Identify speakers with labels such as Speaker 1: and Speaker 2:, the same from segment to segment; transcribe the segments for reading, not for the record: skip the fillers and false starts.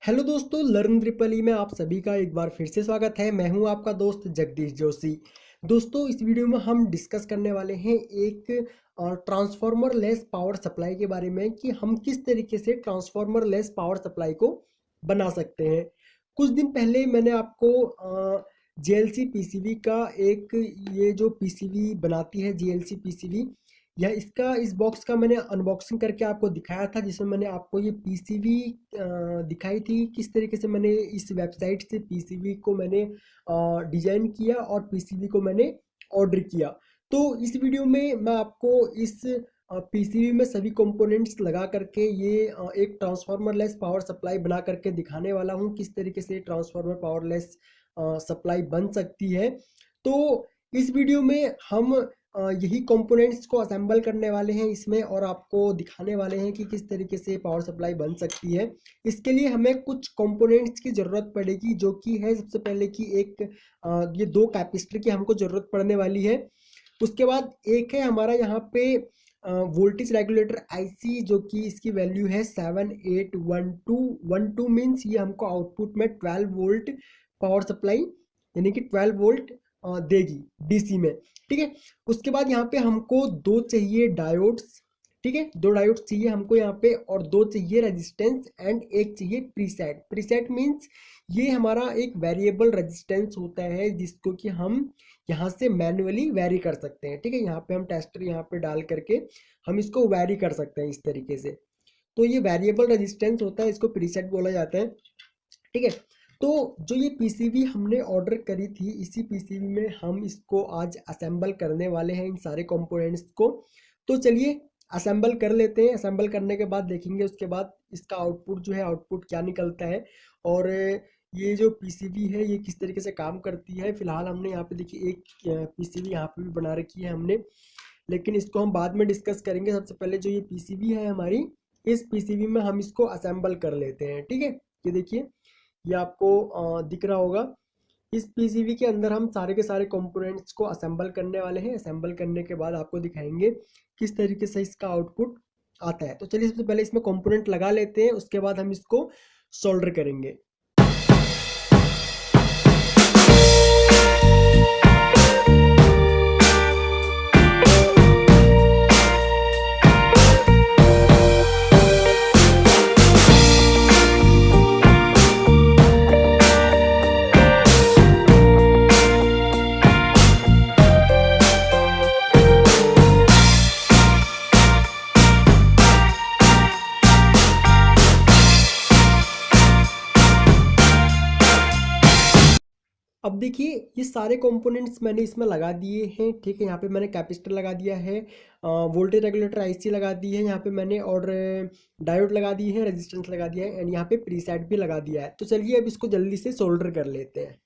Speaker 1: Hello दोस्तों, learn triple E में आप सभी का एक बार फिर से स्वागत है। मैं हूं आपका दोस्त जगदीश जोशी। दोस्तों, इस वीडियो में हम डिस्कस करने वाले हैं एक ट्रांसफार्मर लेस पावर सप्लाई के बारे में कि हम किस तरीके से ट्रांसफार्मर लेस पावर सप्लाई को बना सकते हैं। कुछ दिन पहले मैंने आपको JLC PCB का एक ये जो PCB बनाती है JLC PCB, इस बॉक्स का मैंने अनबॉक्सिंग करके आपको दिखाया था, जिसमें मैंने आपको ये पीसीबी दिखाई थी किस तरीके से मैंने इस वेबसाइट से पीसीबी को मैंने डिजाइन किया और पीसीबी को मैंने ऑर्डर किया। तो इस वीडियो में मैं आपको इस पीसीबी में सभी कंपोनेंट्स लगा करके ये एक ट्रांसफार्मर लेस पावर सप्लाई बना करके दिखाने वाला हूँ किस तरीके से ट्रांसफार्मर पावर लेस सप्लाई बन सकती है। तो इस वीडियो में हम यही कंपोनेंट्स को असेंबल करने वाले हैं इसमें और आपको दिखाने वाले हैं कि किस तरीके से पावर सप्लाई बन सकती है। इसके लिए हमें कुछ कंपोनेंट्स की ज़रूरत पड़ेगी, जो कि है सबसे पहले कि ये 2 कैपेसिटर की हमको ज़रूरत पड़ने वाली है। उसके बाद एक है हमारा यहाँ पे वोल्टेज रेगुलेटर IC, जो कि इसकी वैल्यू है 781212 मीन्स ये हमको आउटपुट में 12 वोल्ट पावर सप्लाई यानी कि 12 वोल्ट देगी DC में। ठीक है। उसके बाद यहाँ पे हमको 2 चाहिए डायोड्स। ठीक है, 2 डायोड्स चाहिए हमको यहाँ पे और 2 चाहिए रेजिस्टेंस एंड एक चाहिए प्रीसेट। प्रीसेट मीन्स ये हमारा एक वेरिएबल रेजिस्टेंस होता है जिसको कि हम यहाँ से मैन्युअली वेरी कर सकते हैं। ठीक है, यहाँ पे हम टेस्टर यहाँ पे डाल करके हम इसको वेरी कर सकते हैं इस तरीके से। तो ये वेरिएबल रेजिस्टेंस होता है, इसको प्रीसेट बोला जाता है। ठीक है। तो जो ये पीसीबी हमने ऑर्डर करी थी, इसी पीसीबी में हम इसको आज असेंबल करने वाले हैं इन सारे कंपोनेंट्स को। तो चलिए असेंबल कर लेते हैं। असेंबल करने के बाद देखेंगे उसके बाद इसका आउटपुट जो है आउटपुट क्या निकलता है और ये जो पीसीबी है ये किस तरीके से काम करती है। फिलहाल हमने यहाँ पे देखिए एक पीसीबी यहाँ पे भी बना रखी है हमने, लेकिन इसको हम बाद में डिस्कस करेंगे। सबसे पहले जो ये पीसीबी है हमारी, इस पीसीबी में हम इसको असेंबल कर लेते हैं। ठीक है, ये देखिए ये आपको दिख रहा होगा। इस पीसीबी के अंदर हम सारे के सारे कंपोनेंट्स को असेंबल करने वाले हैं। असेंबल करने के बाद आपको दिखाएंगे किस तरीके से इसका आउटपुट आता है। तो चलिए सबसे पहले इसमें कंपोनेंट लगा लेते हैं, उसके बाद हम इसको सोल्डर करेंगे। अब देखिए ये सारे कंपोनेंट्स मैंने इसमें लगा दिए हैं। ठीक है, यहाँ पे मैंने कैपेसिटर लगा दिया है, वोल्टेज रेगुलेटर IC लगा दी है यहाँ पे मैंने, और डायोड लगा दी है, रेजिस्टेंस लगा दिया है एंड यहाँ पे प्रीसेट भी लगा दिया है। तो चलिए अब इसको जल्दी से सोल्डर कर लेते हैं।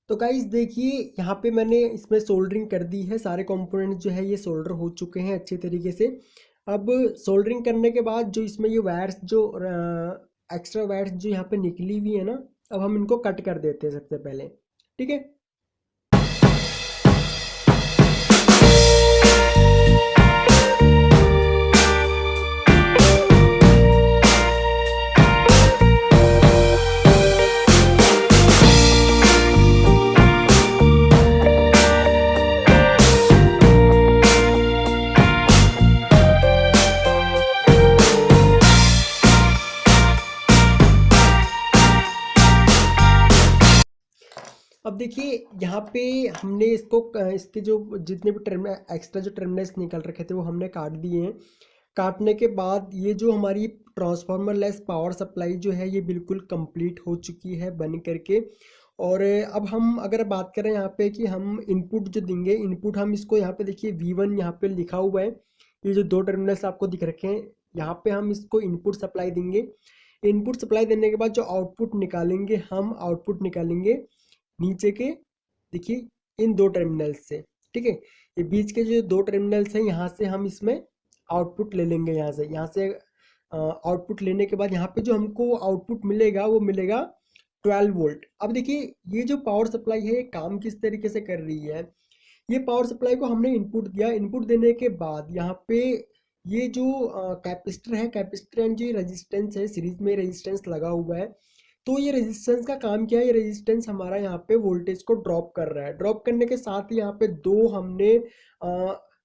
Speaker 1: तो गाइस देखिए यहाँ पे मैंने इसमें सोल्डरिंग कर दी है। सारे कंपोनेंट जो है ये सोल्डर हो चुके हैं अच्छे तरीके से। अब सोल्डरिंग करने के बाद जो इसमें ये वायर्स जो एक्स्ट्रा वायर्स जो यहाँ पे निकली हुई है ना, अब हम इनको कट कर देते हैं सबसे पहले। ठीक है। अब देखिए यहाँ पे हमने इसको इसके जो जितने भी एक्स्ट्रा जो टर्मिनल्स निकल रखे थे वो हमने काट दिए हैं। काटने के बाद ये जो हमारी ट्रांसफार्मर लेस पावर सप्लाई जो है ये बिल्कुल कंप्लीट हो चुकी है बन करके। और अब हम अगर बात करें यहाँ पे कि हम इनपुट जो देंगे, इनपुट हम इसको यहाँ पे देखिए V1 यहाँ पे लिखा हुआ है, ये जो 2 टर्मिनल्स आपको दिख रखे हैं यहाँ पे हम इसको इनपुट सप्लाई देंगे। इनपुट सप्लाई देने के बाद जो आउटपुट निकालेंगे, हम आउटपुट निकालेंगे नीचे के देखिए इन 2 टर्मिनल्स से, ठीक है। ये बीच के जो 2 टर्मिनल्स हैं यहाँ से हम इसमें आउटपुट ले लेंगे। यहाँ से आउटपुट लेने के बाद यहाँ पे जो हमको आउटपुट मिलेगा वो मिलेगा 12 वोल्ट। अब देखिए ये जो पावर सप्लाई है ये काम किस तरीके से कर रही है। ये पावर सप्लाई को हमने इनपुट दिया, इनपुट देने के बाद यहाँ पे ये जो कैपेसिटर है, कैपेसिटर एंड जो रेजिस्टेंस है, सीरीज में रेजिस्टेंस लगा हुआ है। तो ये रेजिस्टेंस का काम क्या है, ये रेजिस्टेंस हमारा यहाँ पे वोल्टेज को ड्रॉप कर रहा है। ड्रॉप करने के साथ ही यहाँ पे 2 हमने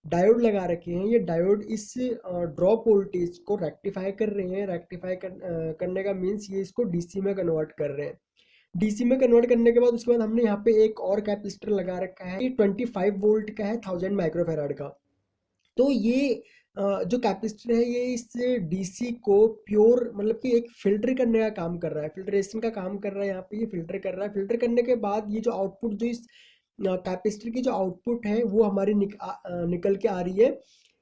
Speaker 1: डायोड लगा रखे हैं। ये डायोड इस ड्रॉप वोल्टेज को रेक्टिफाई कर रहे हैं। रेक्टिफाई करने का मीन्स ये इसको डीसी में कन्वर्ट कर रहे हैं। डीसी में कन्वर्ट करने के बाद उसके बाद हमने यहाँ पे एक और कैपेसिटर लगा रखा है, ये 25 वोल्ट का है, 1000 माइक्रोफेराड का। तो ये जो कैपेसिटर है ये इस डीसी को प्योर मतलब कि एक फिल्टर करने का काम कर रहा है, फिल्ट्रेशन का काम कर रहा है। यहाँ पे ये फिल्टर कर रहा है। फिल्टर करने के बाद ये जो आउटपुट जो इस कैपेसिटर की जो आउटपुट है वो हमारी निकल के आ रही है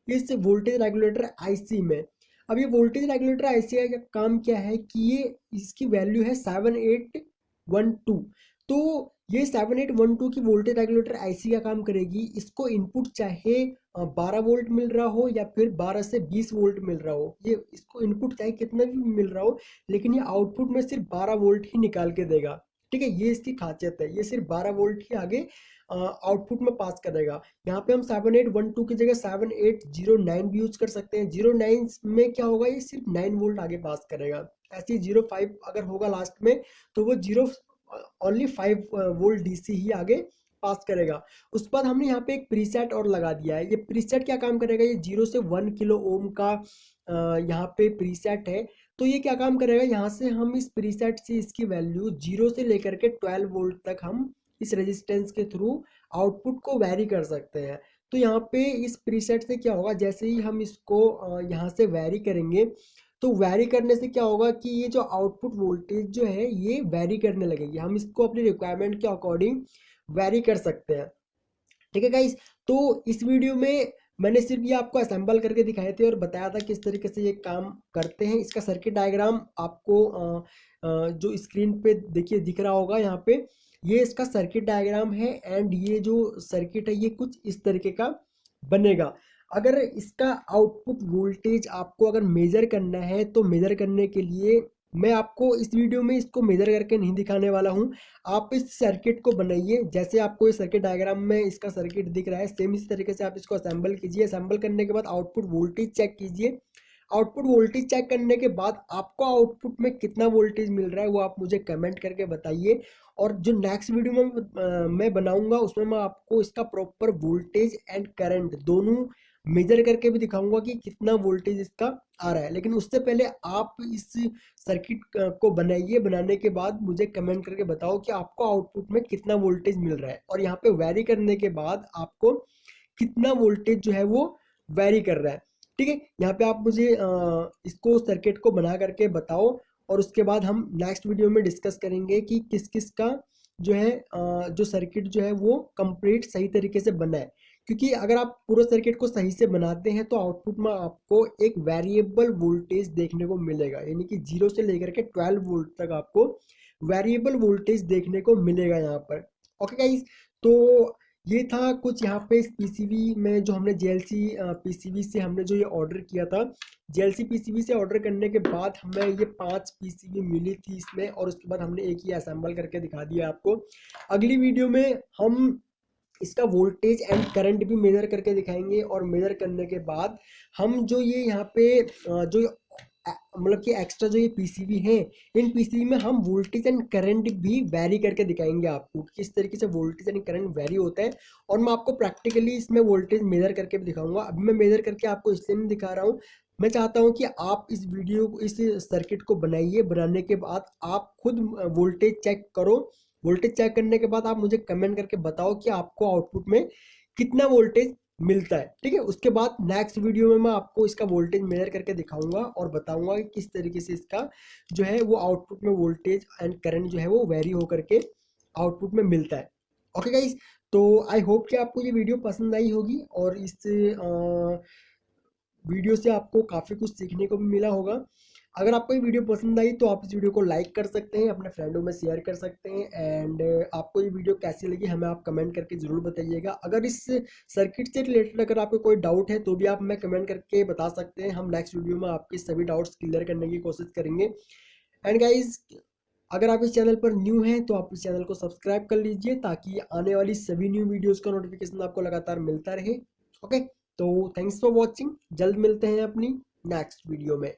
Speaker 1: इस वोल्टेज रेगुलेटर आईसी में। अब ये वोल्टेज रेगुलेटर आईसी का काम क्या है कि ये इसकी वैल्यू है 7812। तो ये 7812 की वोल्टेज रेगुलेटर आईसी का काम करेगी। इसको इनपुट चाहे 12 वोल्ट मिल रहा हो या फिर 12 से 20 वोल्ट मिल रहा हो, ये इसको इनपुट चाहे कितना भी मिल रहा हो, लेकिन ये आउटपुट में सिर्फ 12 वोल्ट ही निकाल के देगा, ठीक है। ये इसकी खासियत है, ये सिर्फ 12 वोल्ट ही आगे आउटपुट में पास करेगा। यहाँ पे हम 7812 की जगह 7809 भी यूज कर सकते हैं। 09 में क्या होगा, ये सिर्फ 9 वोल्ट आगे पास करेगा। ऐसे 05 अगर होगा लास्ट में तो वो ओनली 5 वोल्ट डीसी ही आगे पास करेगा। उसके बाद हमने यहाँ पे एक प्रीसेट और लगा दिया है। ये प्रीसेट क्या काम करेगा, ये 0 से 1 किलो ओम का यहाँ पे प्रीसेट है। तो ये क्या काम करेगा, यहाँ से हम इस प्रीसेट से इसकी वैल्यू 0 से लेकर के 12 वोल्ट तक हम इस रेजिस्टेंस के थ्रू आउटपुट को वैरी कर सकते हैं। तो यहाँ पे इस प्रीसेट से क्या होगा, जैसे ही हम इसको यहाँ से वैरी करेंगे तो वैरी करने से क्या होगा कि ये जो आउटपुट वोल्टेज जो है ये वैरी करने लगेगी। हम इसको अपनी रिक्वायरमेंट के अकॉर्डिंग वैरी कर सकते हैं, ठीक है गाइस। तो इस वीडियो में मैंने सिर्फ ये आपको असेंबल करके दिखाए थे और बताया था किस तरीके से ये काम करते हैं। इसका सर्किट डायग्राम आपको जो स्क्रीन पे देखिए दिख रहा होगा यहाँ पे, ये इसका सर्किट डायग्राम है। एंड ये जो सर्किट है ये कुछ इस तरीके का बनेगा। अगर इसका आउटपुट वोल्टेज आपको अगर मेजर करना है तो मेजर करने के लिए मैं आपको इस वीडियो में इसको मेजर करके नहीं दिखाने वाला हूं। आप इस सर्किट को बनाइए, जैसे आपको इस सर्किट डायग्राम में इसका सर्किट दिख रहा है सेम इसी तरीके से आप इसको असेंबल कीजिए। असेंबल करने के बाद आउटपुट वोल्टेज चेक कीजिए। आउटपुट वोल्टेज चेक करने के बाद आपको आउटपुट में कितना वोल्टेज मिल रहा है वो आप मुझे कमेंट करके बताइए। और जो नेक्स्ट वीडियो में मैं बनाऊंगा उसमें मैं आपको इसका प्रॉपर वोल्टेज एंड करंट दोनों मेजर करके भी दिखाऊंगा कि कितना वोल्टेज इसका आ रहा है। लेकिन उससे पहले आप इस सर्किट को बनाइए, बनाने के बाद मुझे कमेंट करके बताओ कि आपको आउटपुट में कितना वोल्टेज मिल रहा है और यहाँ पे वैरी करने के बाद आपको कितना वोल्टेज जो है वो वैरी कर रहा है, ठीक है। यहाँ पे आप मुझे इसको सर्किट को बना करके बताओ और उसके बाद हम नेक्स्ट वीडियो में डिस्कस करेंगे कि किस किस का जो है जो सर्किट जो है वो कंप्लीट सही तरीके से बना है। क्योंकि अगर आप पूरा सर्किट को सही से बनाते हैं तो आउटपुट में आपको एक वेरिएबल वोल्टेज देखने को मिलेगा, यानी कि 0 से लेकर के 12 वोल्ट तक आपको वेरिएबल वोल्टेज देखने को मिलेगा यहाँ पर। ओके गाइस, तो ये था कुछ यहाँ पे इस पीसीबी में जो हमने जेएलसी पीसीबी से हमने जो ये ऑर्डर किया था। जेएलसी पीसीबी से ऑर्डर करने के बाद हमें ये 5 पीसीबी मिली थी इसमें, और उसके बाद हमने एक ही असेंबल करके दिखा दिया आपको। अगली वीडियो में हम इसका वोल्टेज एंड करंट भी मेजर करके दिखाएंगे और मेजर करने के बाद हम जो ये यहाँ पे जो मतलब कि एक्स्ट्रा जो ये पीसीबी हैं, इन पीसीबी में हम वोल्टेज एंड करंट भी वैरी करके दिखाएंगे आपको किस तरीके से वोल्टेज एंड करंट वैरी होता है। और मैं आपको प्रैक्टिकली इसमें वोल्टेज मेजर करके भी दिखाऊंगा। अभी मैं मेजर करके आपको इसलिए नहीं दिखा रहा हूँ, मैं चाहता हूँ कि आप इस वीडियो इस सर्किट को बनाइए, बनाने के बाद आप खुद वोल्टेज चेक करो। वोल्टेज चेक करने के बाद आप मुझे कमेंट करके बताओ कि आपको आउटपुट में कितना वोल्टेज मिलता है। ठीक है, उसके बाद नेक्स्ट वीडियो में मैं आपको इसका वोल्टेज मेजर करके दिखाऊंगा और बताऊंगा कि किस तरीके से इसका जो है वो आउटपुट में वोल्टेज एंड करंट जो है वो वेरी होकर के आउटपुट में मिलता है। ओके गाइस, तो आई होप कि आपको ये वीडियो पसंद आई होगी और इस वीडियो से आपको काफ़ी कुछ सीखने को भी मिला होगा। अगर आपको ये वीडियो पसंद आई तो आप इस वीडियो को लाइक कर सकते हैं, अपने फ्रेंडों में शेयर कर सकते हैं एंड आपको ये वीडियो कैसी लगी हमें आप कमेंट करके ज़रूर बताइएगा। अगर इस सर्किट से रिलेटेड अगर आपको कोई डाउट है तो भी आप हमें कमेंट करके बता सकते हैं, हम नेक्स्ट वीडियो में आपके सभी डाउट्स क्लियर करने की कोशिश करेंगे। एंड गाइज, अगर आप इस चैनल पर न्यू हैं तो आप इस चैनल को सब्सक्राइब कर लीजिए ताकि आने वाली सभी न्यू वीडियोस का नोटिफिकेशन आपको लगातार मिलता रहे। ओके, तो थैंक्स फॉर वॉचिंग, जल्द मिलते हैं अपनी नेक्स्ट वीडियो में।